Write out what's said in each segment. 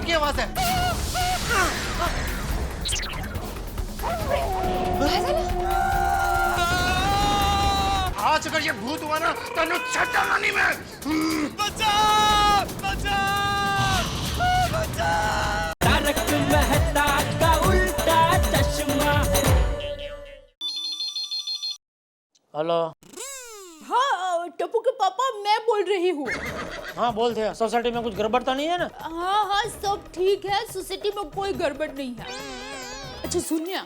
छटपट की आवाज है। आज अगर ये भूत हुआ ना तो छटना नहीं मैं। बचा बचा बचा। तारक मेहता का उल्टा चश्मा। हेलो। हाँ टप्पू के पापा मैं बोल रही हूँ। हाँ बोल थे, सोसाइटी में कुछ गड़बड़ तो नहीं है ना? हाँ हाँ सब ठीक है, सोसाइटी में कोई गड़बड़ नहीं है। अच्छा सुनिए,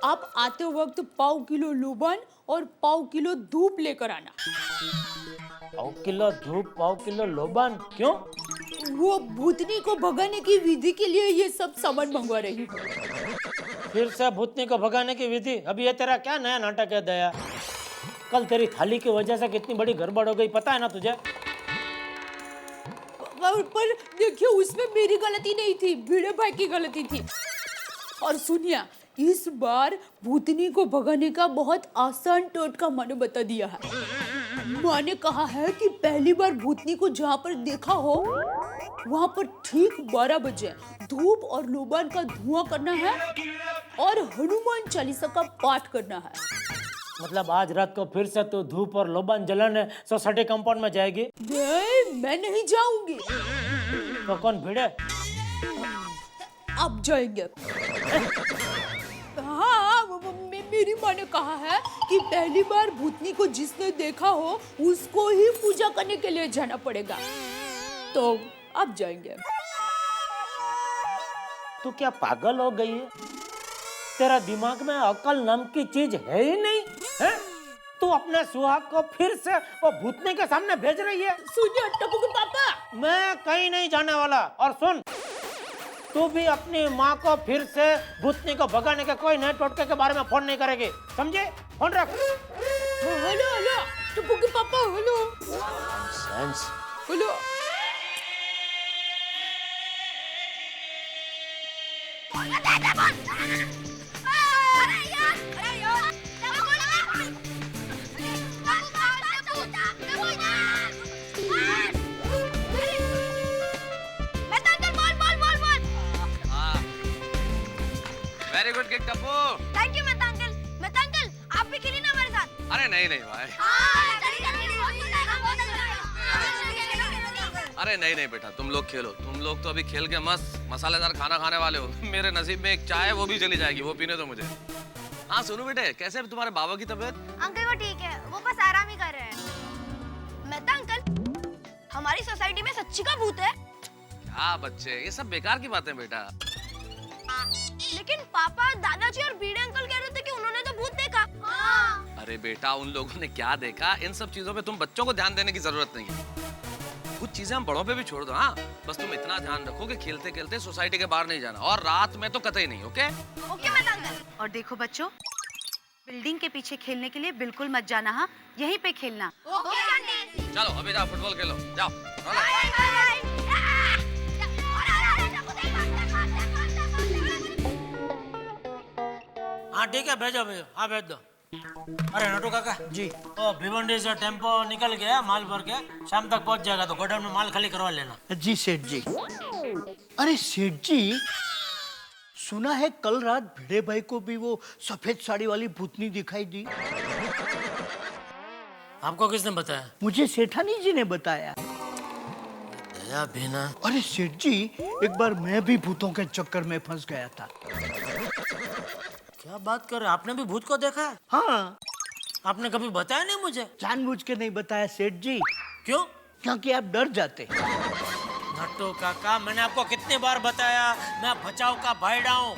आप आते वक्त पाव किलो लूबन और पाव किलो धूप लेकर आना। पाव किलो धूप, पाव किलो लोबान, क्यों? वो भूतनी को भगाने की विधि के लिए ये सब सामान मंगवा रही हूँ। फिर से भूतनी को भगाने की विधि? अभी ये तेरा क्या नया नाटक है दया? कल तेरी थाली की वजह से कितनी बड़ी गड़बड़ हो गई, पता है ना तुझे? पर देखिए उसमें मेरी गलती नहीं थी, भिड़े भाई की गलती थी। और सुनिए, इस बार भूतनी को भगाने का बहुत आसान टोटका माँ ने बता दिया है। माँ ने कहा है कि पहली बार भूतनी को जहाँ पर देखा हो वहाँ पर ठीक 12 बजे धूप और लोबान का धुआं करना है और हनुमान चालीसा का पाठ करना है। मतलब आज रात को फिर से तू धूप और लोबान जलाने सोसाइटी कंपाउंड में जाएगी? नहीं मैं नहीं जाऊंगी। तो कौन भिड़े? आप जाएंगे। हाँ मेरी माँ ने कहा है कि पहली बार भूतनी को जिसने देखा हो उसको ही पूजा करने के लिए जाना पड़ेगा, तो आप जाएंगे। तू क्या पागल हो गई है? तेरा दिमाग में अकल नाम की चीज है ही नहीं है? तू अपने सुहाग को फिर से वो भूतनी के सामने भेज रही है? सुनिए टप्पू के पापा, मैं कहीं नहीं जाने वाला। और सुन, तू भी अपनी माँ को फिर से भूतनी को भगाने के कोई नए टोटके के बारे में फोन नहीं करेगी, समझे? फोन रख। हेलो हेलो टप्पू के पापा, hello hello. Very good kick Tappu. Thank you Mehta uncle. Mehta uncle आप भी खेलिए ना हमारे साथ। अरे नहीं नहीं भाई। अरे नहीं नहीं बेटा, तुम लोग खेलो। तुम लोग तो अभी खेल के मस्त मसालेदार खाना खाने वाले हो। मेरे नसीब में एक चाय, वो भी चली जाएगी, वो पीने दो मुझे। हाँ सुनो बेटे, कैसे तुम्हारे बाबा की तबीयत? अंकल वो ठीक है, वो बस आराम ही कर रहे हैं। मेहता अंकल हमारी सोसाइटी में सच्ची का भूत है। क्या बच्चे, ये सब बेकार की बातें बेटा। लेकिन पापा दादाजी और बीड़े अंकल कह रहे थे कि उन्होंने तो भूत देखा। हाँ। अरे बेटा, उन लोगों ने क्या देखा, इन सब चीजों पे तुम बच्चों को ध्यान देने की जरूरत नहीं है। कुछ चीजें हम बड़ों पे भी छोड़ दो। हाँ बस तुम इतना ध्यान रखो कि खेलते खेलते सोसाइटी के बाहर नहीं जाना, और रात में तो कतई नहीं। Okay okay Mehta uncle. और देखो बच्चों, बिल्डिंग के पीछे खेलने के लिए बिल्कुल मत जाना। हाँ यहीं पे खेलना। Okay aunty. चलो अभी जाओ फुटबॉल खेलो, जाओ। Bye bye. हाँ ठीक है, भेजो भेजो। हाँ भेज दो। अरे नटू काका जी, तो भिवंडी से टेम्पो निकल गया माल भर के, शाम तक पहुंच जाएगा, तो गोडाउन में माल खाली करवा लेना। जी सेठ जी। अरे सेठ जी, सुना है कल रात भिड़े भाई को भी वो सफेद साड़ी वाली भूतनी दिखाई दी। आपको किसने बताया? मुझे सेठानी जी ने बताया। दया भीना। अरे सेठ जी, एक बार मैं भी भूतों के चक्कर में फंस गया था। क्या बात कर रहे, आपने भी भूत को देखा है? हाँ। आपने कभी बताया नहीं मुझे? जानबूझ के नहीं बताया सेठ जी। क्यों? क्योंकि आप डर जाते। नट्टू काका, मैंने आपको कितनी बार बताया, मैं बचाव का भाईड़ा हूँ।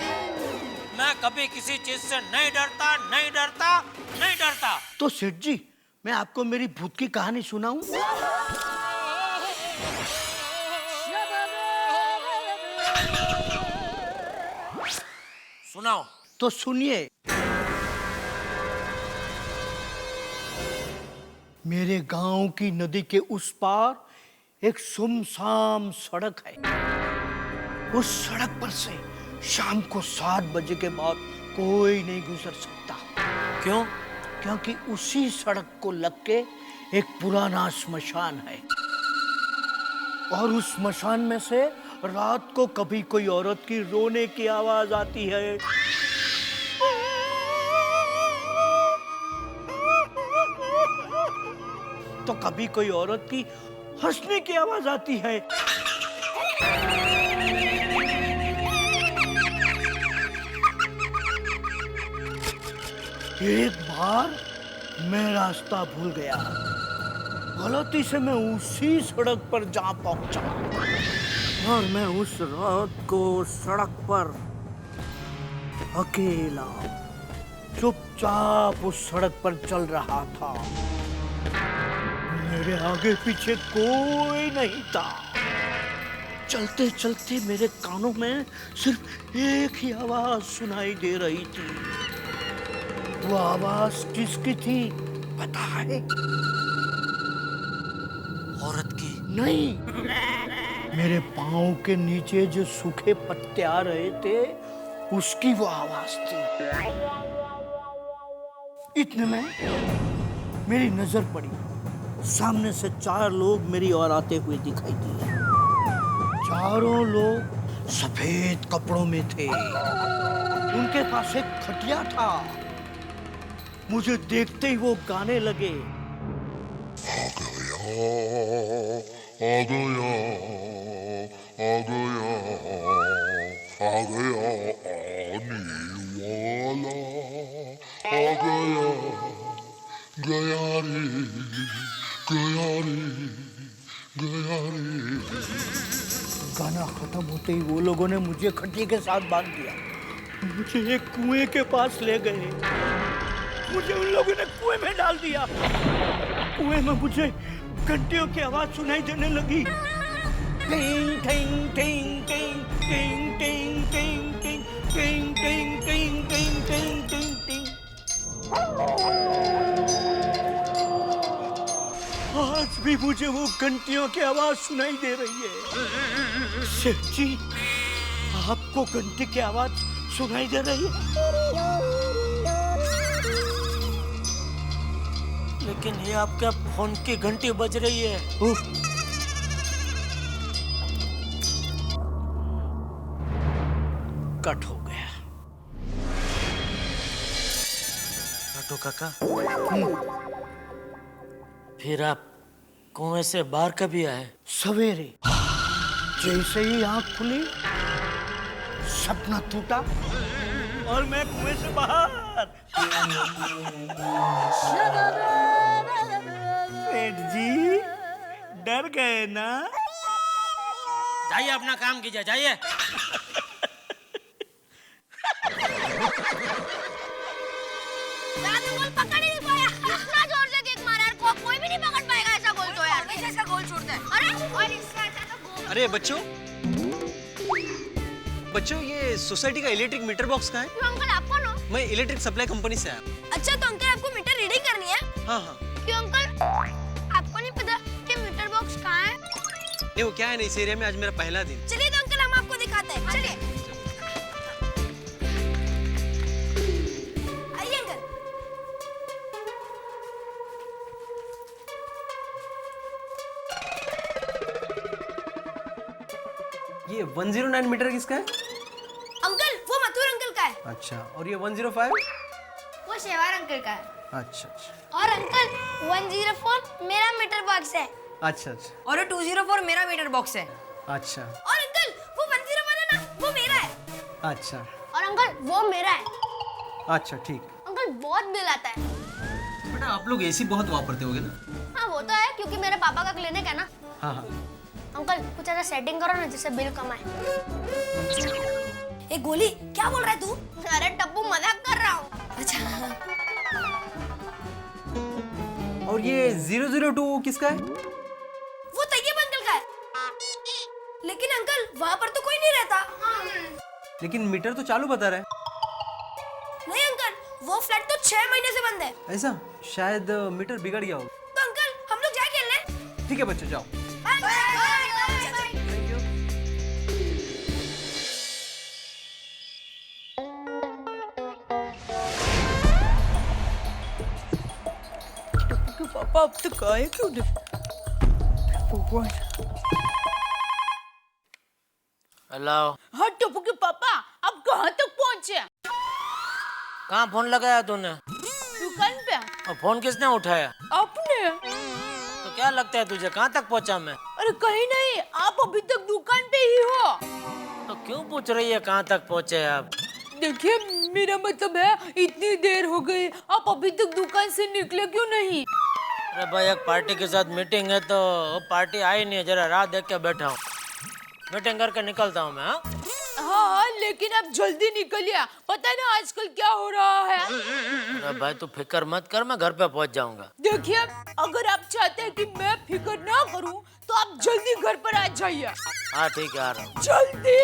मैं कभी किसी चीज से नहीं डरता, नहीं डरता, नहीं डरता। तो सेठ जी, मैं आपको मेरी भूत की कहानी सुनाऊं? सुनाओ। तो सुनिए। मेरे गांव की नदी के उस पार एक सुमसाम सड़क है। उस सड़क पर से शाम को 7 बजे के बाद कोई नहीं गुजर सकता। क्यों? क्योंकि उसी सड़क को लग के एक पुराना स्मशान है, और उस स्मशान में से रात को कभी कोई औरत की रोने की आवाज आती है, तो कभी कोई औरत की हंसने की आवाज आती है। एक बार मैं रास्ता भूल गया, गलती से मैं उसी सड़क पर जा पहुंचा और मैं उस रात को सड़क पर अकेला चुपचाप उस सड़क पर चल रहा था। मेरे आगे पीछे कोई नहीं था। चलते चलते मेरे कानों में सिर्फ एक ही आवाज सुनाई दे रही थी। वो आवाज किसकी थी पता है? औरत की? नहीं, मेरे पाँव के नीचे जो सूखे पत्ते आ रहे थे उसकी वो आवाज थी। इतने में मेरी नजर पड़ी, सामने से 4 लोग मेरी ओर आते हुए दिखाई दिए। चारों लोग सफेद कपड़ों में थे। उनके पास एक खटिया था। मुझे देखते ही वो गाने लगे, गाना खत्म होते ही वो लोगों ने मुझे खटिया के साथ बांध दिया। मुझे एक कुएं के पास ले गए। मुझे उन लोगों ने कुएं में डाल दिया। कुएं में मुझे घंटियों की आवाज सुनाई देने लगी। टिंग टिंग टिंग टिंग टिंग टिंग टिंग टिंग टिंग टिंग टिंग टिंग टिंग टिंग टिंग। आज भी मुझे वो घंटियों की आवाज सुनाई दे रही है। सेठ जी, आपको घंटे की आवाज सुनाई दे रही है? लेकिन ये आपके फोन की घंटी बज रही है। कट हो गया। नाटू काका, फिर आप कुएं से बाहर कभी आए? सवेरे जैसे ही आंख खुली, सपना टूटा और मैं कुएं से बाहर। सेठ जी, डर गए ना? जाइए, अपना काम कीजिए, जाइए। पकड़ ही नहीं पाया। इतना जोर से किक मारा यार, कोई भी नहीं पकड़ पाएगा ऐसा गोल तो यार। कैसे ऐसा गोल छोड़ता है? अरे और इससे अच्छा तो गोल। अरे बच्चों, ये सोसाइटी का इलेक्ट्रिक मीटर बॉक्स कहाँ है? क्यों अंकल, आपको ना? मैं इलेक्ट्रिक सप्लाई कंपनी से आया। अच्छा, तो अंकल आपको मीटर रीडिंग करनी है? हाँ हाँ। क्यों अंकल, आपको नहीं पता कि मीटर बॉक्स कहाँ है? नहीं, वो क्या है ना, इस एरिया में आज मेरा पहला दिन। चलिए तो अंकल हम आपको दिखाते हैं। चलिए आइए अंकल। ये 109 मीटर किसका है? अंकल वो मथुर अंकल का है। अच्छा, और ये 105? वो शेवार अंकल का है। अच्छा अच्छा और अंकल 104 मेरा मीटर बॉक्स है। अच्छा अच्छा और 204 मेरा मीटर बॉक्स है। अच्छा और अंकल वो 101 है ना, वो मेरा है। अच्छा और अंकल वो मेरा है। अच्छा, ठीक है। अंकल बहुत बिल आता है। बेटा, आप लोग एसी बहुत वापरते होगे ना? हाँ वो तो है, क्योंकि मेरे पापा का क्लिनिक है ना। हाँ हाँ। अंकल कुछ ऐसा सेटिंग करो ना जिससे बिल कम आए। ए गोली, क्या बोल रहा है तू? अरे टप्पू, मजाक कर रहा हूँ। अच्छा। और ये 002 किसका है? वो तैयब अंकल का है। लेकिन अंकल वहाँ पर तो कोई नहीं रहता। लेकिन मीटर तो चालू बता रहा है। नहीं अंकल, वो फ्लैट तो 6 महीने से बंद है। ऐसा? शायद मीटर बिगड़ गया हो। तो अंकल हम लोग जाए खेलने? ठीक है बच्चों, जाओ। पापा अब तक आए क्यों नहीं? हेलो। हाँ टप्पू के पापा, आप कहाँ तक पहुँचे? कहाँ फोन लगाया तूने? दुकान पे। और फोन किसने उठाया? आपने। तो क्या लगता है तुझे, कहाँ तक पहुँचा मैं? अरे कहीं नहीं, आप अभी तक दुकान पे ही हो। तो क्यों पूछ रही है कहाँ तक पहुँचे आप? देखिए मेरा मतलब है, इतनी देर हो गई, आप अभी तक दुकान से निकले क्यों नहीं? अरे भाई एक पार्टी के साथ मीटिंग है तो पार्टी आई नहीं है, जरा राह देख के बैठा हूँ, मीटिंग करके निकलता हूँ मैं। हाँ लेकिन आप जल्दी निकलिए, पता है ना आजकल क्या हो रहा है। अरे भाई तू फिक्र मत कर, मैं घर पे पहुँच जाऊंगा। देखिए अगर आप चाहते हैं कि मैं फिक्र ना करूं तो आप जल्दी घर पर आ जाइए। हाँ ठीक है, आ रहा हूँ। जल्दी।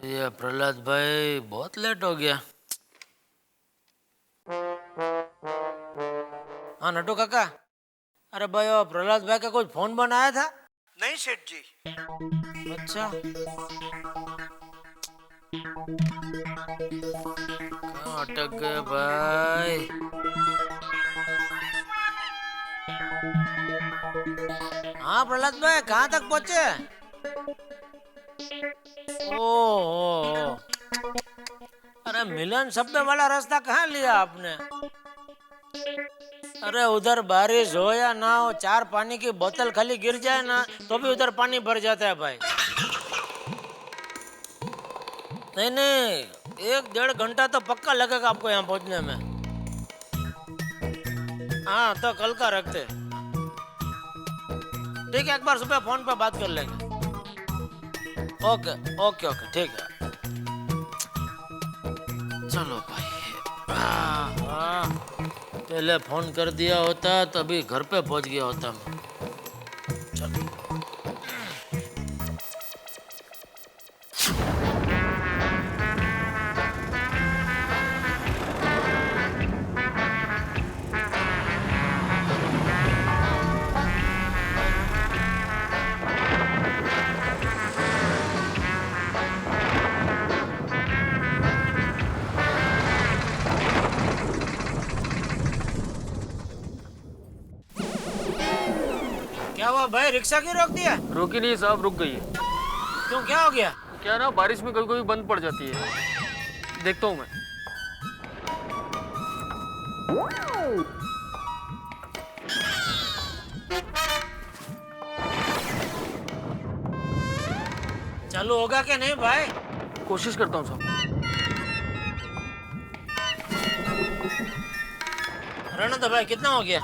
ये प्रहलाद भाई बहुत लेट हो गया। हाँ नटू काका, अरे भाई वो प्रहलाद भाई का कोई फोन बनाया था? नहीं सेठ जी। अच्छा, कहाँ अटक गए भाई? हाँ प्रहलाद भाई कहाँ तक पहुँचे? ओ, अरे मिलन शब्द वाला रास्ता कहाँ लिया आपने? अरे उधर बारिश हो या ना हो, 4 पानी की बोतल खाली गिर जाए ना तो भी उधर पानी भर जाता है भाई। नहीं नहीं, 1-1.5 घंटा तो पक्का लगेगा आपको यहाँ पहुँचने में। हाँ तो कल का रखते। ठीक है, एक बार सुबह फोन पे बात कर लेंगे। ओके ओके ओके ठीक है, चलो भाई। पहले फोन कर दिया होता तभी घर पे पहुंच गया होता मैं। चलो क्या हुआ भाई, रिक्शा क्यों रोक दिया? रोकी नहीं साहब, रुक गई है। क्यों, क्या हो गया? क्या ना, बारिश में कभी कभी बंद पड़ जाती है। देखता हूँ मैं। चालू होगा क्या नहीं भाई? कोशिश करता हूँ साहब। रहना तो भाई, कितना हो गया?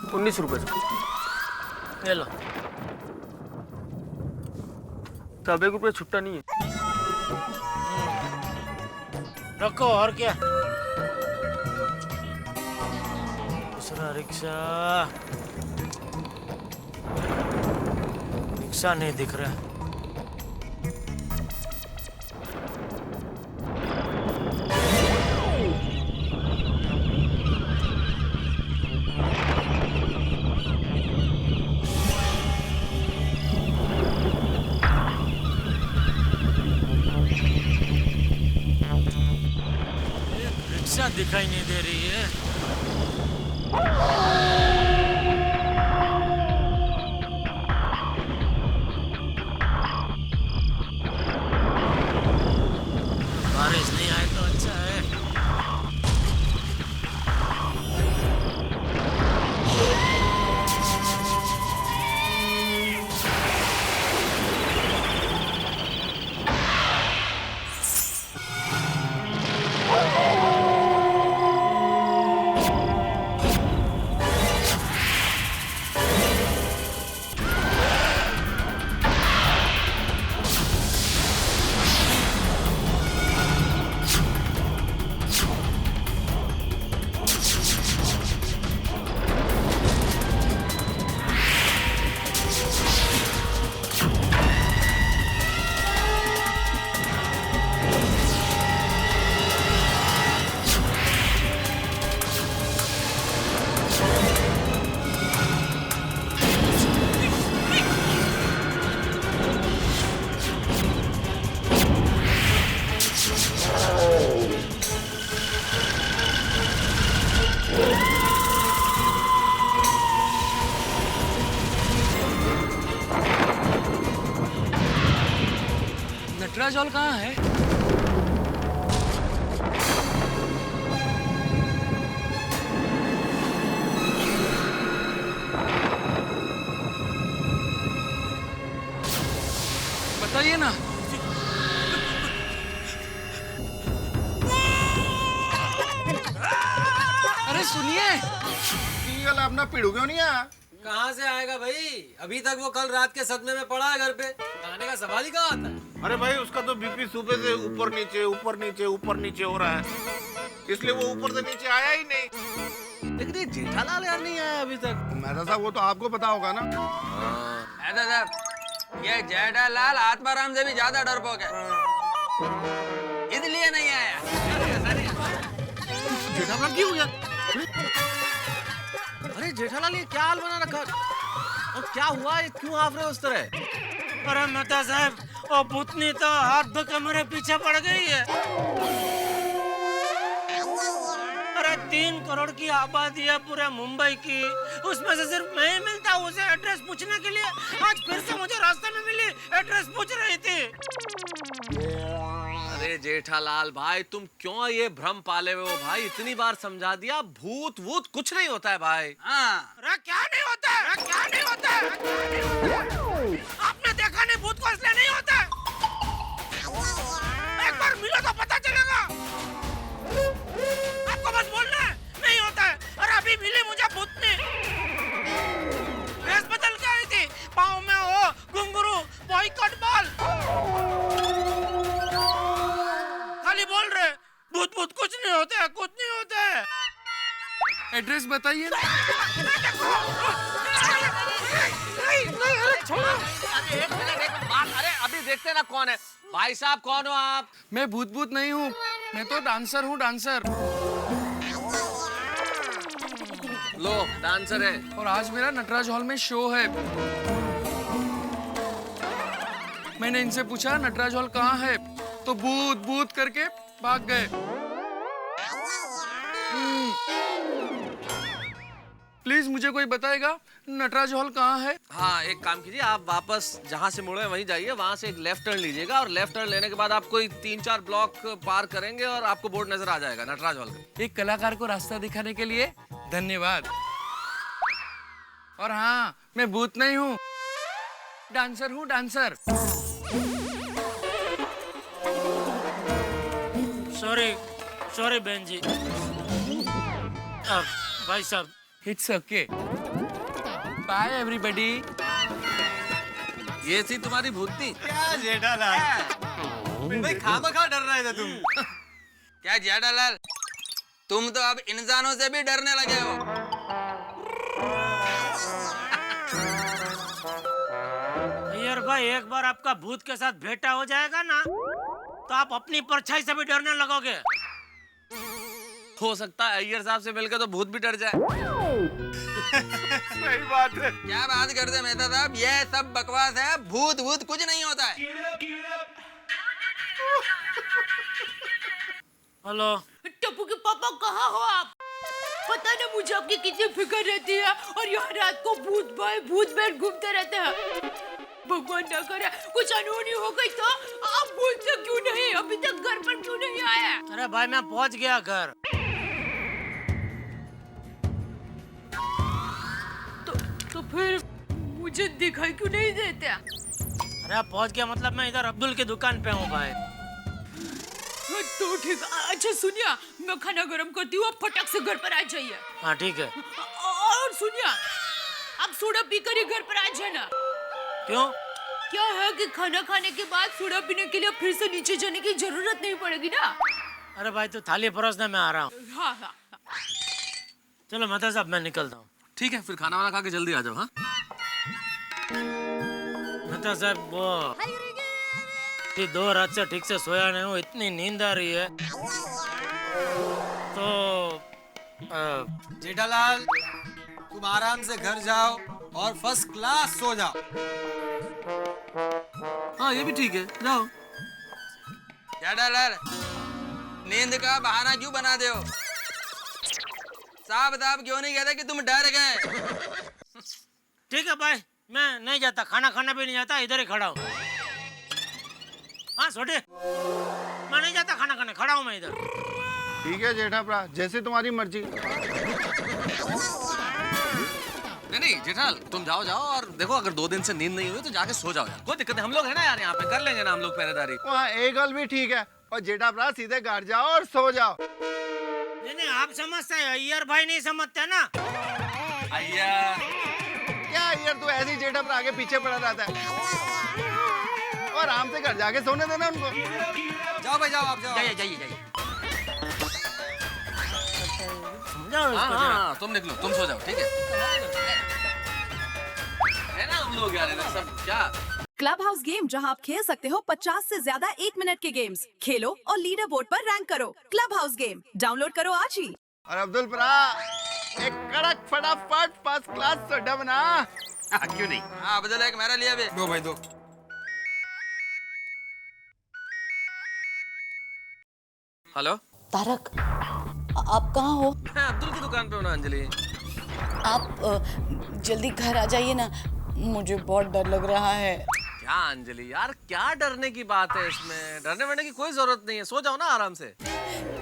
19 रुपए साहब। ले लो साहब, 1 रुपये छुट्टा नहीं है। रखो, और क्या? दूसरा रिक्शा, रिक्शा नहीं दिख रहा। रिक्शा दिखाई नहीं दे रही है। बारिश नहीं आए तो अच्छा है। नटराज हॉल कहाँ है? बताइए ना। अरे सुनिए, अपना पीड़ू क्यों नहीं आया? कहाँ से आएगा भाई? अभी तक वो कल रात के सदमे में पड़ा है घर पे। आने का सवाल ही कहाँ आता है? अरे भाई उसका तो बीपी सुबह से ऊपर नीचे ऊपर नीचे ऊपर नीचे हो रहा है, इसलिए वो ऊपर से नीचे आया ही नहीं। लेकिन ये जेठालाल यार नहीं आया अभी तक। मेहता साहब वो तो आपको पता होगा ना। मेहता साहब, ये जेठालाल आत्माराम से भी ज्यादा डरपोक है, इसलिए नहीं आया। जेठालाल क्यों हो गया? अरे जेठालाल ये क्या हाल बना रखा? और क्या हुआ? ये क्यों हाफ रहे हो उस तरह? अरे मेहता साहब, वो भूतनी तो हाथ धो के मेरे पीछे पड़ गई है। अरे 3 करोड़ की आबादी है पूरे मुंबई की, उसमें से सिर्फ मैं ही मिलता हूँ उसे एड्रेस पूछने के लिए। आज फिर से मुझे रास्ते में मिली, एड्रेस पूछ रही थी। अरे जेठालाल भाई, तुम क्यों ये भ्रम पाले हुए हो भाई? इतनी बार समझा दिया, भूत वूत कुछ नहीं होता है भाई। हाँ, अरे क्या नहीं होता है? अरे क्या नहीं होता है? आपने देखा नहीं भूत को इसलिए नहीं होता है? एक बार मिलो तो पता चलेगा। आपको बस बोलना है नहीं होता है। अरे अभी मिली मुझे भूतनी, ड्रेस बदल के आई थी, पाँव में हो घुंघरू, बॉयकॉट बाल, खाली बोल रहे भूत भूत कुछ नहीं होता है, कुछ नहीं होता है। एड्रेस बताइए ना। अरे अभी देखते ना कौन है। भाई साहब कौन हो आप? मैं भूत भूत नहीं हूँ, मैं तो डांसर हूँ, डांसर। लो डांसर है। और आज मेरा नटराज हॉल में शो है। मैंने इनसे पूछा नटराज हॉल कहाँ है, तो भूत भूत करके भाग गए। प्लीज मुझे कोई बताएगा नटराज हॉल कहाँ है? हाँ एक काम कीजिए, आप वापस जहाँ से मुड़े वहीं जाइए, वहाँ से एक लेफ्ट टर्न लीजिएगा और लेफ्ट टर्न लेने के बाद आप कोई 3-4 ब्लॉक पार करेंगे और आपको बोर्ड नजर आ जाएगा नटराज हॉल का। एक कलाकार को रास्ता दिखाने के लिए धन्यवाद। और हाँ, मैं भूत नहीं हूँ, डांसर हूँ, डांसर। सॉरी बहन जी। भाई साहब, इट्स ओके, बाय एवरीबॉडी। ये थी तुम्हारी भूतनी। क्या जेठालाल भाई, खामखा डर रहे थे तुम। क्या जेठालाल, तुम तो अब इंसानों से भी डरने लगे हो। अय्यर भाई, एक बार आपका भूत के साथ भेंटा हो जाएगा ना, तो आप अपनी परछाई से भी डरने लगोगे। हो सकता है अय्यर साहब से मिलकर तो भूत भी डर जाए। सही बात है। क्या बात करते मेहता साहब, ये सब बकवास है, भूत भूत कुछ नहीं होता है। हेलो टप्पू के पापा, कहाँ हो आप? पता ना मुझे आपकी कितनी फिक्र रहती है, और यहाँ रात को भूत भाई भूत बैठ घूमते रहते हैं। भगवान ना करे कुछ अनहोनी हो गई तो आप भूत से क्यों नहीं, अभी तक घर पर क्यों नहीं आया? अरे भाई, मैं पहुंच गया घर। तो फिर मुझे दिखाई क्यों नहीं देते? अरे पहुंच गया मतलब मैं इधर अब्दुल की दुकान पे हूँ भाई। तो ठीक। अच्छा सुनिए, मैं खाना गरम करती हूँ, आप फटक से घर पर आ जाइए। हाँ ठीक है। और सुनिए, आप सोडा पीकर ही घर पर आ जाना। क्यों? क्या है कि खाना खाने के बाद सोडा पीने के लिए फिर से नीचे जाने की जरूरत नहीं पड़ेगी ना। अरे भाई, तो थाली परोसने में आ रहा हूँ। हाँ हाँ। चलो मेहता साहब, मैं निकलता हूँ। ठीक है, फिर खाना वाना खा के जल्दी आ जाओ। हाँ मेहता साहब, वो 2 रात से ठीक से सोया नहीं हूँ, इतनी नींद आ रही है। तो जेठालाल, तुम आराम से घर जाओ और फर्स्ट क्लास सो जाओ। हाँ ये भी ठीक है, जाओ। जेठालाल, नींद का बहाना क्यों बना दे हो? साफ क्यों नहीं कहते कि तुम डर गए? ठीक है भाई, मैं नहीं जाता, खाना खाना भी नहीं जाता, इधर ही खड़ा हूँ। हाँ हाँ छोटे, मैं नहीं जाता खाना खाने, खड़ा हूँ मैं इधर। ठीक है जेठा भरा, जैसे तुम्हारी मर्जी। नहीं जेठाल, तुम जाओ जाओ और देखो अगर 2 दिन से नींद नहीं हुई तो जाके सो जाओ यार, कोई दिक्कत नहीं, हम लोग है ना यार, यहाँ पे कर लेंगे ना हम लोग पहरेदारी। वहाँ एक गल भी ठीक है, और जेठा भरा सीधे घर जाओ और सो जाओ। नहीं आप समझते हैं, अय्यर भाई नहीं समझते ना। अय्यर क्या यार, तू ऐसे ही जेठा भरा के पीछे पड़ा रहता है, और आराम से घर जाके सोने देना उनको। जाओ भाई जाओ, आप जाओ। जाइए जाइए जाइए। हाँ, तुम निकलो, तुम सो जाओ, ठीक है ना हम लोग यार इधर सब क्या। क्लब हाउस गेम, जहां आप खेल सकते हो 50 से ज्यादा 1 मिनट के गेम्स, खेलो और लीडर बोर्ड पर रैंक करो। क्लब हाउस गेम डाउनलोड करो आज ही। और अब्दुल भरा, एक कड़क फटाफट फर्स्ट क्लास सोडा बना। क्यों नहीं? हाँ अब्दुल, एक मेरा लिया भी। दो भाई दो। हेलो तारक, आप कहाँ हो? मैं अब्दुल की दुकान पे हूँ ना अंजलि। आप जल्दी घर आ जाइए ना, मुझे बहुत डर लग रहा है। क्या अंजलि यार, क्या डरने की बात है इसमें? डरने वरने की कोई जरूरत नहीं है, सो जाओ ना आराम से।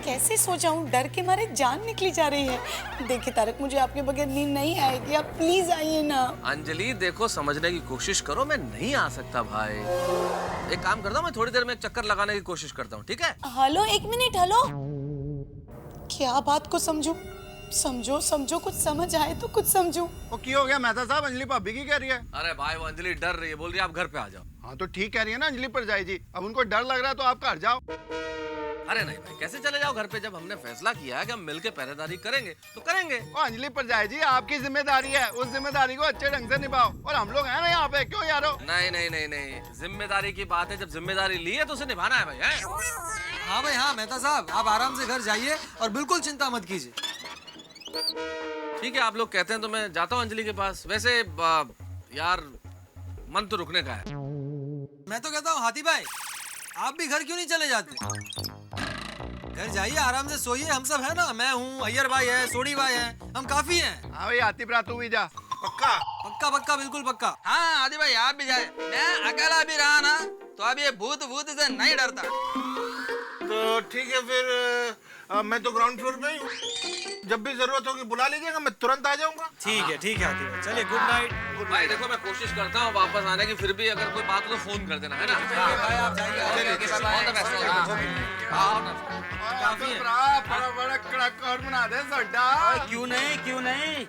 कैसे सो जाऊं, डर के मारे जान निकली जा रही है। देखिए तारक, मुझे आपके बगैर नींद नहीं आएगी, आप प्लीज आइए ना। अंजलि देखो, समझने की कोशिश करो, मैं नहीं आ सकता भाई। एक काम करता हूँ, मैं थोड़ी देर में एक चक्कर लगाने की कोशिश करता हूँ, ठीक है? Hello, 1 minute. हेलो, क्या बात को समझूं? समझो समझो, कुछ समझ आए तो कुछ समझो। वो क्यों हो गया मेहता साहब, अंजलि भाभी की कह रही है। अरे भाई, वो अंजलि डर रही है, बोल रही है आप घर पे आ जाओ। हाँ तो ठीक कह रही है ना अंजलि परजाई जी, अब उनको डर लग रहा है तो आप घर जाओ। अरे नहीं भाई, कैसे चले जाओ घर पे? जब हमने फैसला किया है कि हम मिलके पहरेदारी करेंगे तो करेंगे। ओ अंजलि परजाई जी, आपकी जिम्मेदारी है, उस जिम्मेदारी को अच्छे ढंग से निभाओ, और हम लोग हैं ना यहाँ पे, क्यों यारो? नहीं नहीं नहीं नहीं, जिम्मेदारी की बात है, जब जिम्मेदारी ली है तो उसे निभाना है भाई, है? हाँ भाई हाँ, मेहता साहब आप आराम से घर जाइए और बिल्कुल चिंता मत कीजिए। ठीक है, आप लोग कहते हैं तो मैं जाता हूँ अंजलि के पास। वैसे यार, मन तो रुकने का है। मैं तो कहता हूँ हाथी भाई, आप भी घर क्यों नहीं चले जाते? घर जाइए, आराम से सोइए, हम सब है ना, मैं हूँ, अय्यर भाई है, सोडी भाई है, हम काफी हैं। हाँ भाई हाथी भरा, तू भी जा। पक्का पक्का पक्का, बिल्कुल पक्का। हाँ आदि भाई, आप भी जाए। मैं अकेला भी रहा ना तो अब ये भूत से नहीं डरता। तो ठीक है फिर, मैं तो ग्राउंड फ्लोर पे ही हूँ, जब भी जरूरत होगी बुला लीजिएगा, मैं तुरंत आ जाऊंगा। ठीक है हाथी भाई, चलिए गुड नाइट। भाई देखो, मैं कोशिश करता हूँ वापस आने की, फिर भी अगर कोई बात हो तो फोन कर देना, है ना? भाई आप जाइए। काफी बड़ा बड़ा कड़क और बना दे सोडा। क्यों नहीं, क्यों नहीं।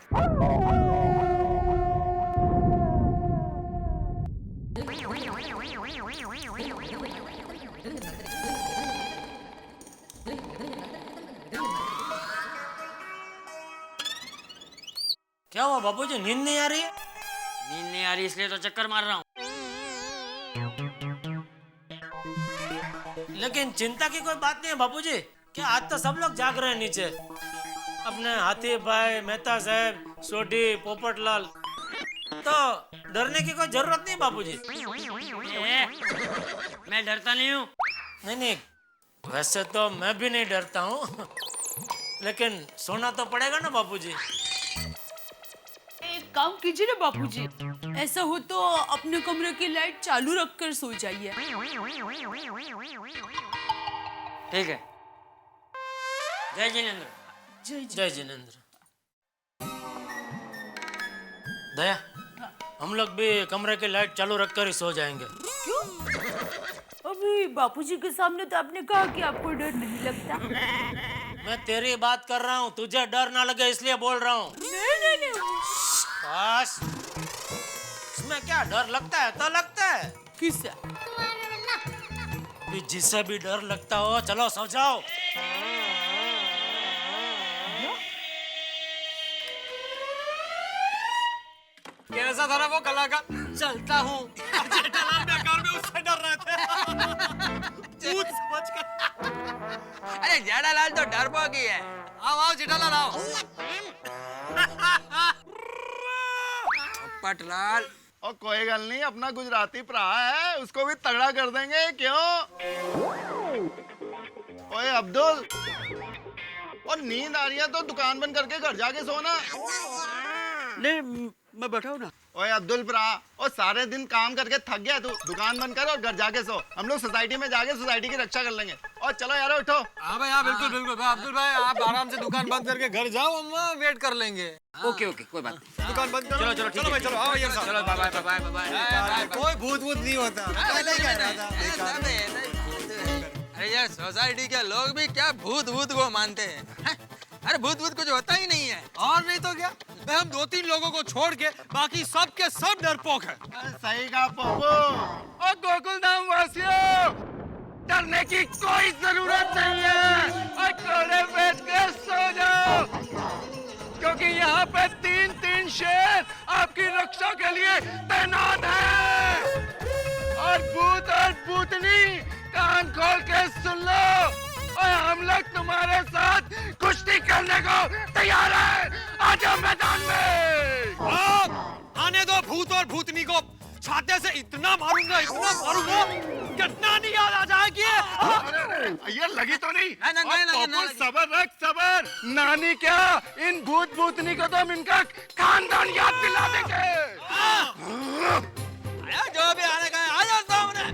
क्या हुआ बापूजी, नींद नहीं आ रही है? नींद नहीं आ रही इसलिए तो चक्कर मार रहा हूँ। लेकिन चिंता की कोई बात नहीं है बापूजी, क्या आज तो सब लोग जाग रहे हैं नीचे, अपने हाथी भाई, मेहता साहब, सोडी, पोपटलाल, तो डरने की कोई जरूरत नहीं बापूजी। मैं डरता नहीं हूँ। नहीं, वैसे तो मैं भी नहीं डरता हूँ, लेकिन सोना तो पड़ेगा ना बापूजी। एक काम कीजिए ना बापूजी, ऐसा हो तो अपने कमरे की लाइट चालू रखकर सो जाइए। ठीक है। जय जिनेंद्र। जय जिनेंद्र। दया, हम लोग भी कमरे की लाइट चालू रखकर ही सो जाएंगे। क्यों? अभी बापूजी के सामने तो आपने कहा कि आपको डर नहीं लगता। मैं तेरी बात कर रहा हूँ, तुझे डर ना लगे इसलिए बोल रहा हूँ। नहीं। बस, इसमें क्या डर लगता है तो लगता है। किससे? जिससे भी डर लगता हो, चलो सो जाओ। कैसा था ना वो कला का? चलता हूँ। जेठालाल बेकार में उससे डर रहे थे। भूत समझ कर। अरे जेठालाल तो डरपोक ही है। आओ जेठालाल आओ। पटलाल, और कोई गल नहीं, अपना गुजराती भरा है, उसको भी तगड़ा कर देंगे, क्यों? ओए अब्दुल, और नींद आ रही है तो दुकान बंद करके घर जाके सोना। नहीं, मैं बैठा हूँ ना। ओए अब्दुल भरा, और सारे दिन काम करके थक गया तू, दुकान बंद कर और घर जाके सो। हम लोग सोसाइटी में जाके सोसाइटी की रक्षा कर लेंगे। और चलो यार उठो। हाँ भाई, हाँ बिल्कुल बिल्कुल भाई। अब्दुल भाई आप आराम से दुकान बंद करके घर जाओ, हम वहाँ वेट कर लेंगे। ओके ओके, कोई बात नहीं। दुकान बंद करो। चलो चलो भाई, चलो आओ यार साहब। चलो, बाय बाय बाय बाय। कोई भूत वूत नहीं होता। अरे यार, सोसाइटी के लोग भी क्या भूत भूत को मानते हैं? अरे भूत भूत कुछ होता ही नहीं है। और नहीं तो क्या, हम 2-3 लोगों को छोड़ के बाकी सब के सब डरपोक है। सही कहा पप्पू। और गोकुल धाम वासियों, डरने की कोई जरूरत नहीं है। और कोड़े बैठ के सो जाओ, क्योंकि यहाँ पे 3-3 शेर आपकी रक्षा के लिए तैनात हैं। और भूत और भूतनी कान खोल के सुन लो, और हम लोग तुम्हारे साथ कुश्ती करने को तैयार हैं। आ जाओ मैदान में। आने दो भूत और भूतनी को, छाते से इतना मारूंगा कि नानी याद आ जाएगी। ये लगी तो नहीं? नहीं, सबर रख, सबर। नानी क्या, इन भूत भूतनी को तो हम इनका खानदान याद दिला देंगे। जो भी आने का है, आ जाओ सामने।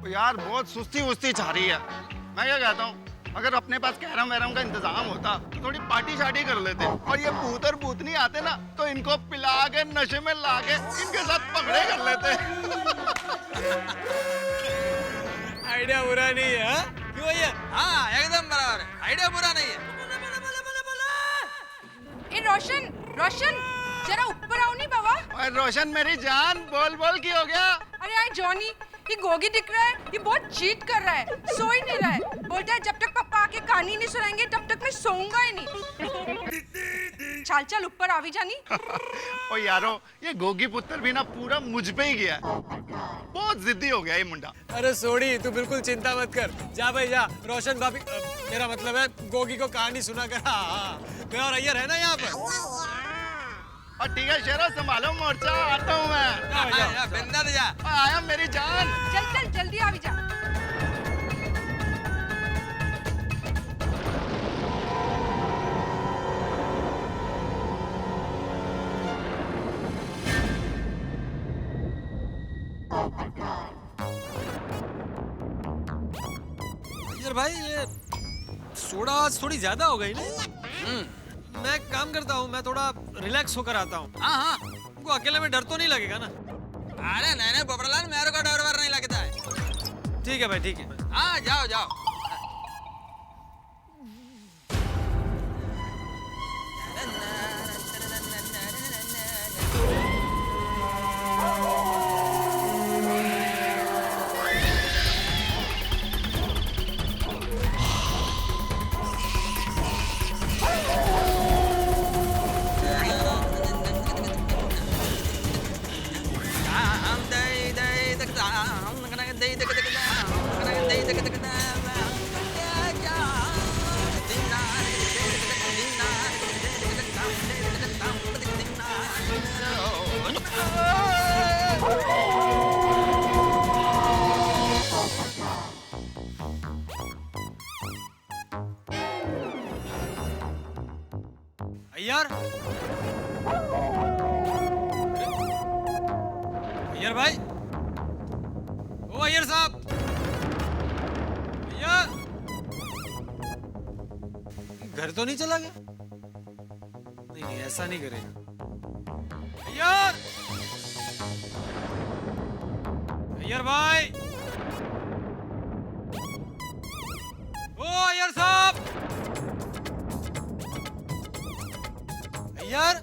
यार बहुत सुस्ती वुस्ती छा रही है। मैं क्या कहता हूँ, अगर अपने पास कैरम वैरम का इंतजाम होता तो थोड़ी पार्टी शार्टी कर लेते। और ये भूत और भूतनी आते ना, तो इनको पिला के नशे में ला के इनके साथ पकड़े कर लेते। आइडिया बुरा नहीं है, क्यों भैया? हाँ एकदम बराबर है, आइडिया बुरा नहीं है। ए रोशन, रोशन जरा ऊपर आओ नहीं बाबा। और रोशन मेरी जान, बोल बोल की हो गया? अरे यार जॉनी, ये गोगी दिख रहा है, ये बहुत चीट कर रहा है, सो ही नहीं रहा है। बोलता है जब तक पापा आके कहानी नहीं सुनाएंगे तब तक मैं सोऊंगा ही नहीं। चल चल ऊपर आवी जानी। ओ यारो, ये गोगी पुत्र भी ना पूरा मुझ पे ही गया। बहुत जिद्दी हो गया ये मुंडा। अरे सोडी, तू बिल्कुल चिंता मत कर। जा भाई जा, रोशन भाभी, मेरा मतलब है गोगी को कहानी सुना कर। मैं और अय्यर है ना यहाँ पर। और ठीक है शेरो, संभालो मोर्चा, आता हूँ मैं। बिंदा जा। आया मेरी जान। चल चल जल्दी आवी जा। अय्यर भाई, ये सोडा आज थोड़ी ज्यादा हो गई ना। मैं एक काम करता हूँ, मैं थोड़ा रिलैक्स होकर आता हूँ। हाँ, तुमको अकेले में डर तो नहीं लगेगा ना? अरे नहीं पोपटलाल, मेरे को डर वर नहीं लगता है। ठीक है भाई, ठीक है। हाँ जाओ जाओ। अय्यर, अय्यर भाई, ओ अय्यर साहब, अय्यर, घर तो नहीं चला गया? नहीं नहीं, ऐसा नहीं करेगा। अय्यर, अय्यर भाई, ओ अय्यर साहब, अय्यर,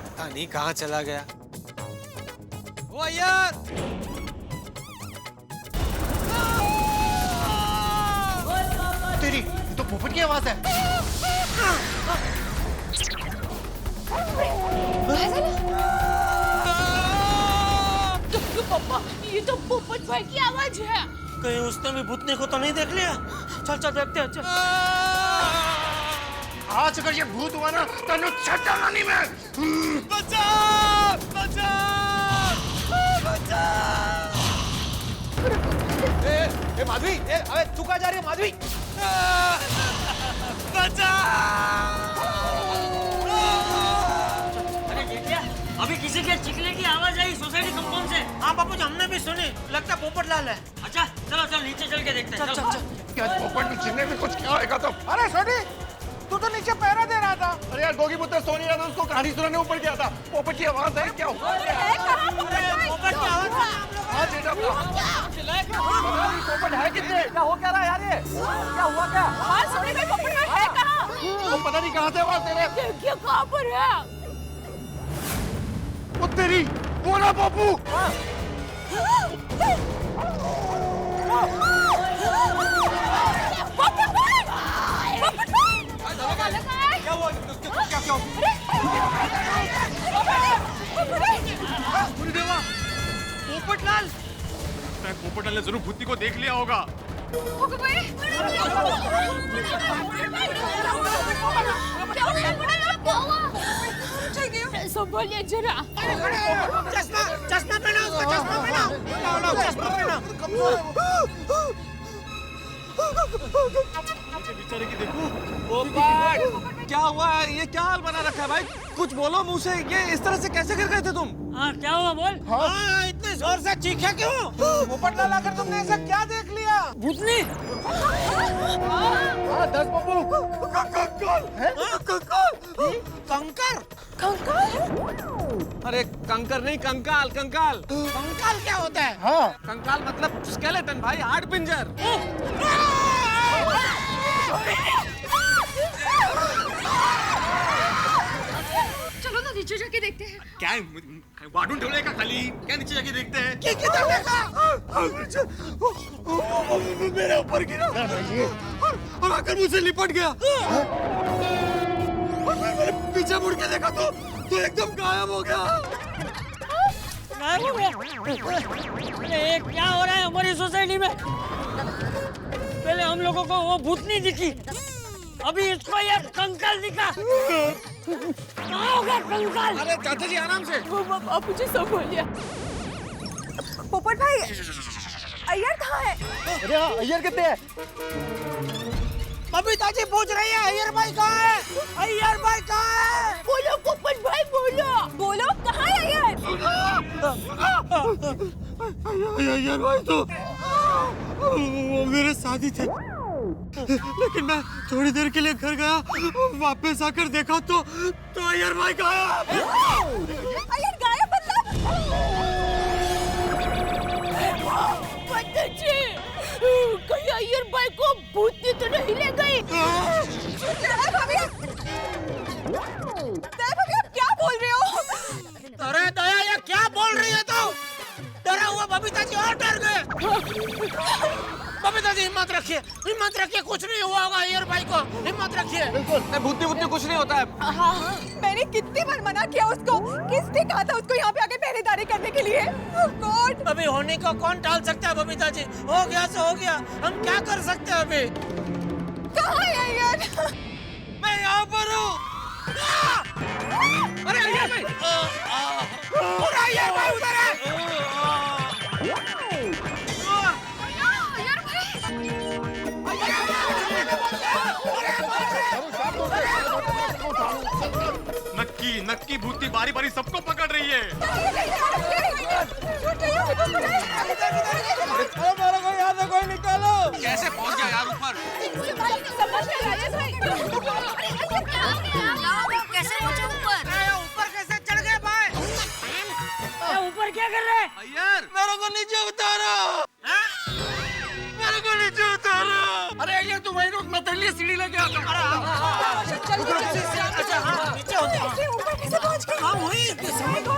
पता नहीं कहाँ चला गया। ओ अय्यर, तेरी तो पोपट की आवाज है। पापा, ये तो पोपट भाई की आवाज है। कहीं उसने भी भूतनी को तो नहीं देख लिया? चल चल देखते हैं, चल। आज अगर ये भूत हुआ ना तो छट्टा नहीं मैं। बचा बचा बचा। ए माधवी, अबे तू कहाँ जा रही है माधवी? बचा। अरे देखिए, अभी किसी के चिकने की आवाज आई सोसाइटी कंपाउंड से। हाँ बापू, हमने भी सुनी, लगता है पोपट लाल है। अच्छा चलो चल नीचे चल के देखते हैं। चल चल। क्या पोपट के चिन्ह में कुछ क्या होगा तो? अरे सोनी, तू तो नीचे पहरा दे रहा था। अरे यार गोगी पुत्र सो नहीं रहा था, उसको कहानी सुनाने ऊपर गया था। पोपट की आवाज है क्या? पोपट की आवाज हाँ बेटा, पोपट है कितने? क्या हो क्या रहा है यार ये? क्या हुआ क्या? हाँ सोनी भाई, पोपट भाई है कहाँ? वो पता नहीं कहाँ से आवाज दे रहे। देखिए कहाँ पर है। वो तेरी वो ना पप्पू। क्या हुआ? क्या पोपट लाल, पोपट लाल ने जरूर भूतनी को देख लिया होगा। संभालिए जरा। चश्मा चश्मा पहना उसका, चश्मा पहना। चश्मा पहना। बेचारे की देखो। पोपट, क्या हुआ है? ये क्या हाल बना रखा है भाई? कुछ बोलो मुंह से। ये इस तरह से कैसे गिर गए थे तुम? हाँ क्या हुआ बोल। हाँ इतने जोर से चीखा क्यों? पोपट लाल, आकर तुमने ऐसा क्या देख लिया? भूतनी। हाँ 10 पप्पू। कंकर। अरे कंकर नहीं, कंकाल कंकाल। कंकाल क्या होता है? हाँ कंकाल मतलब स्केलेटन भाई, हाड़ पिंजर। चलो ना नीचे जाके देखते हैं। क्या है? वार्डून ठेवले का खाली? क्या नीचे जाके देखते हैं? मेरे ऊपर गिरा और आकर मुझसे लिपट गया। और मैंने पीछे मुड़ के देखा तो एकदम गायब हो गया। गायब हो गया? अरे क्या हो रहा है हमारी सोसाइटी में? पहले हम लोगों को वो भूतनी दिखी, अभी इसको ये कंकाल दिखा। कहाँ हो गया कंकाल? अरे चाचा जी आराम से। आप मुझे संभालिए। पोपट भाई, अय्यर कहाँ है? अरे अय्यर कितने हैं? बबीता जी पूछ रही है अय्यर भाई कहाँ है? अय्यर भाई कहाँ है? बोलो पोपट भाई, बोलो। बोलो कहाँ है अय्यर? अय्यर भाई तो वो मेरे साथ ही थे, लेकिन मैं थोड़ी देर के लिए घर गया, वापस आकर देखा तो अय्यर भाई गायब। अय्यर गायब मतलब? कहीं अय्यर भाई को भूतनी तो नहीं ले गई? क्या बोल रहे हो? अरे दया, ये क्या बोल रही है तू? डरा हुआ बबीता जी और डर गए। बबीता जी हिम्मत रखिए, कुछ नहीं हुआ होगा अय्यर भाई को, हिम्मत रखिए। भूतनी कुछ नहीं होता है। हाँ, मैंने कितनी बार मना किया उसको। किसने कहा था उसको यहाँ पे आके पहरेदारी करने के लिए? गॉड, अभी होने को कौन टाल सकता है बबीता जी? हो गया सो हो गया, हम क्या कर सकते हैं अभी? कहाँ है अय्यर? मैं यहाँ पर हूँ। अरे अय्यर भाई, अय्यर भाई उधर है। नक्की भूतनी बारी बारी सबको पकड़ रही है। मेरे को यहाँ से कोई निकालो। कैसे पहुंच गया यार ऊपर? कैसे पहुंचे ऊपर? ऊपर कैसे चढ़ गए भाई? ऊपर क्या कर रहे हैं? अय्यर मेरे को नीचे उतारो। मेरे को नीचे उतारो। अरे अय्यर तू वहीं रुक, मैं तेरे लिए सीढ़ी लेके आता हूँ। अच्छा हाँ नीचे होते हैं। ऊपर कैसे पहुँच गए? हाँ वही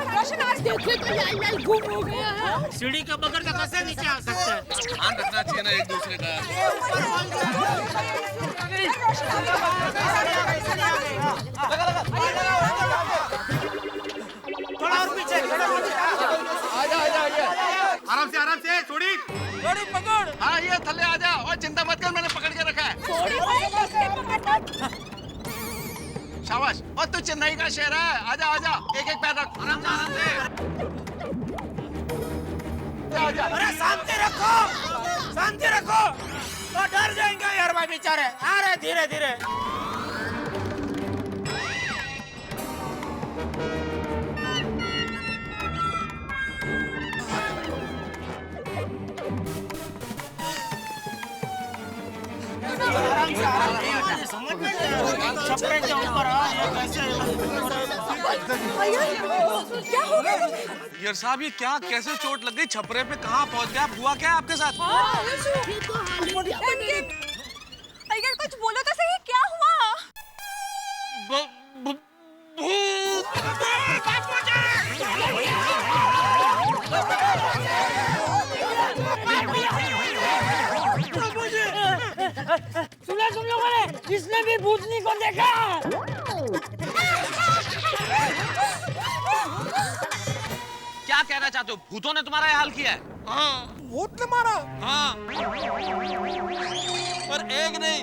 रोशन आज देखे तो लाल लाल गुम हो गया है। सीढ़ी के बगल का कैसे नीचे आ सकते हैं? ध्यान रखना चाहिए ना एक दूसरे का। थोड़ा और पीछे। आजा सोड़ी पकड़। हाँ ये थल्ले आ जा और चिंता मत कर, मैंने पकड़ के रखा है। शाबाश। और तू चेन्नई का शेर है, आजा आजा, एक एक पैर रख, आराम से आराम से। आजा। अरे शांति रखो, शांति रखो। तो डर जाएंगे यार भाई बेचारे। आ रहे धीरे धीरे। समझ में छपरे के ऊपर क्या हो गया? यार साहब ये क्या, कैसे चोट लग गई? छपरे पे कहाँ पहुँच गया? हुआ क्या है आपके साथ? अय्यर कुछ बोलो तो सही, क्या हुआ? सुना तुम लोगों ने, इसने भी भूतनी को देखा। क्या कहना चाहते हो? भूतों ने तुम्हारा ये हाल किया है? हाँ, भूत ने मारा। हाँ, और एक नहीं,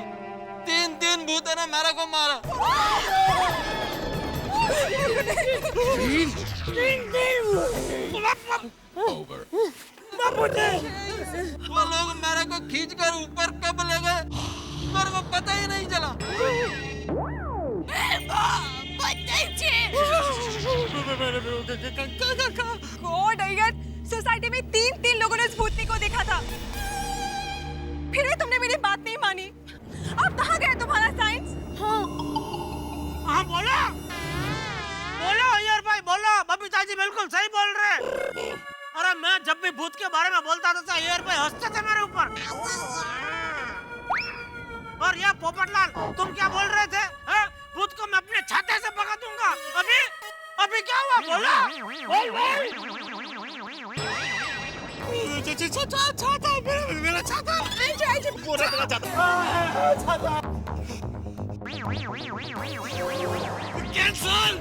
तीन भूतों ने मेरे को मारा। वो लोग मेरे को खींचकर ऊपर कब ले गए मेरे को पता ही नहीं चला। गॉड अय्यर, सोसाइटी में तीन लोगों ने इस भूतनी को देखा था। फिर भी तुमने मेरी बात नहीं मानी। अब कहाँ गया तुम्हारा साइंस? हाँ बोलो बोलो अय्यर भाई बोलो। बबीता जी बिल्कुल सही बोल रहे। अरे मैं जब भी भूत के बारे में बोलता था अय्यर भाई हंसते थे मेरे ऊपर। और ये पोपटलाल तुम क्या बोल रहे थे? भूत को मैं अपने छाते से भगा दूंगा। अभी क्या हुआ? बोलो बोल छाता मेरा छाता पूरा तेरा छाता। कैंसल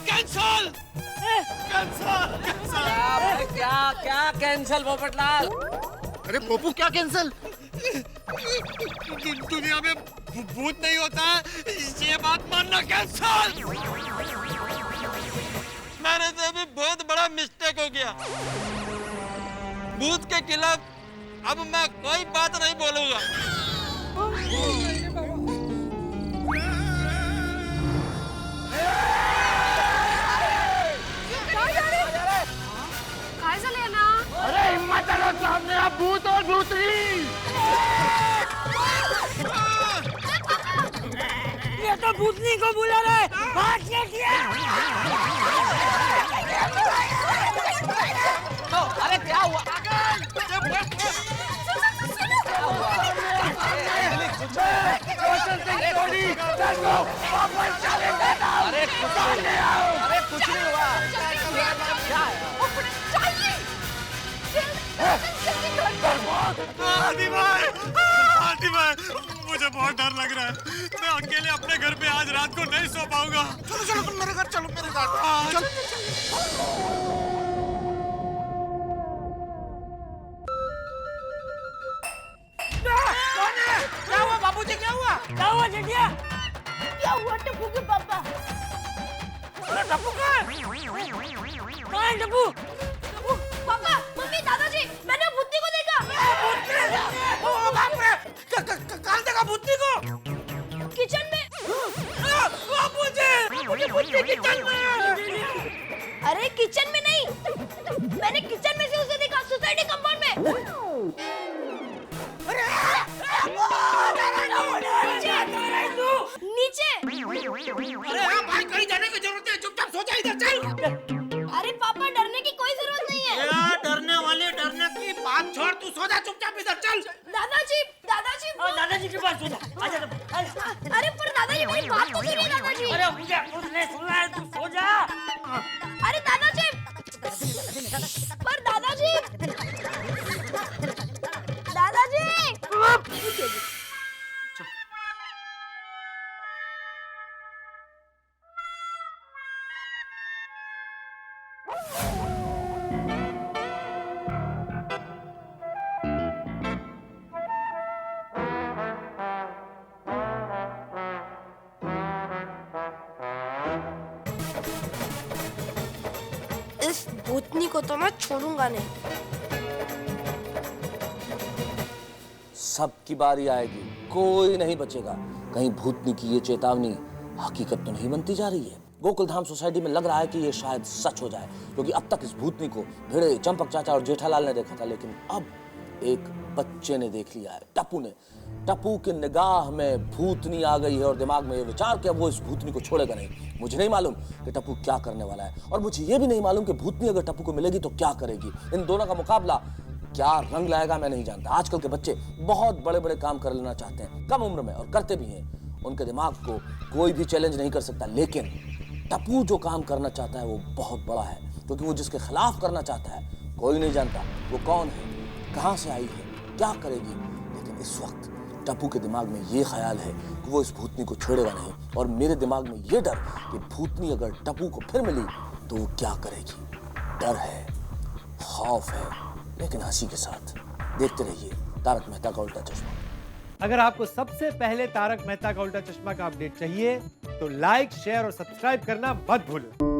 कैंसल कैंसल क्या कैंसल पोपटलाल? अरे पोपू क्या कैंसल? दुनिया में भूत नहीं होता है, ये बात मानना कैंसल। मेरे से भी बहुत बड़ा मिस्टेक हो गया। भूत के खिलाफ अब मैं कोई बात नहीं बोलूंगा। अरे हिम्मत करो, सामने आप भूत और भूतनी। ये तो भूतनी को बुला रहे। भाग अरे क्या हुआ? अरे कुछ नहीं हुआ। हाथी भाई मुझे बहुत डर लग रहा है। मैं अकेले अपने घर पे आज रात को नहीं सो पाऊंगा। चलो तुम मेरे घर चलो, मेरे घर चलो। क्या हुआ बाबूजी? क्या हुआ जेठिया? क्या हुआ टप्पू के पापा? टप्पू कहाँ है टप्पू? पापा, मम्मी, दादाजी, मैंने भूतनी को देखा। ओ बाप रे! कहाँ देखा भूतनी को? किचन में। बाबूजी! भूतनी किचन में! अरे किचन में नहीं, मैंने किचन में से उसे देखा, सोसाइटी कंपाउंड में। नीचे। अरे भाई कहीं जाने की जरूरत है, चुपचाप सो जा, इधर चल। अरे पापा डरने की कोई जरूरत नहीं है। डरने वाले डरने की बात छोड़, तू सो जा चुपचाप, इधर चल। दादाजी दादाजी के पास सो जा। आजा। अरे पर दादाजी मेरी बात तो सुनिए दादाजी। अरे मुझे कुछ नहीं सुनना है, तू सो जा। अरे दादाजी, पर दादाजी भूतनी को तो मैं छोड़ूंगा नहीं। सबकी बारी आएगी, कोई नहीं बचेगा। कहीं भूतनी की ये चेतावनी हकीकत तो नहीं बनती जा रही है। गोकुलधाम सोसाइटी में लग रहा है कि ये शायद सच हो जाए, क्योंकि अब तक इस भूतनी को भिड़े, चंपक चाचा और जेठालाल ने देखा था, लेकिन अब एक बच्चे ने देख लिया है, टप्पू ने। टप्पू की निगाह में भूतनी आ गई है और दिमाग में ये विचार कि अब वो इस भूतनी को छोड़ेगा नहीं। मुझे नहीं मालूम कि टप्पू क्या करने वाला है, और मुझे ये भी नहीं मालूम कि भूतनी अगर टप्पू को मिलेगी तो क्या करेगी। इन दोनों का मुकाबला क्या रंग लाएगा मैं नहीं जानता। आजकल के बच्चे बहुत बड़े बड़े काम कर लेना चाहते हैं कम उम्र में, और करते भी हैं। उनके दिमाग को कोई भी चैलेंज नहीं कर सकता, लेकिन टप्पू जो काम करना चाहता है वो बहुत बड़ा है, क्योंकि वो जिसके खिलाफ करना चाहता है कोई नहीं जानता वो कौन है, कहाँ से आई है, क्या करेगी। लेकिन इस वक्त टप्पू के दिमाग में ये ख्याल है कि वो इस भूतनी को छोड़ेगा नहीं, और मेरे दिमाग में ये डर कि भूतनी अगर टप्पू को फिर मिली तो वो क्या करेगी। डर है, खौफ है, लेकिन हंसी के साथ। देखते रहिए तारक मेहता का उल्टा चश्मा। अगर आपको सबसे पहले तारक मेहता का उल्टा चश्मा का अपडेट चाहिए तो लाइक, शेयर और सब्सक्राइब करना मत भूलो।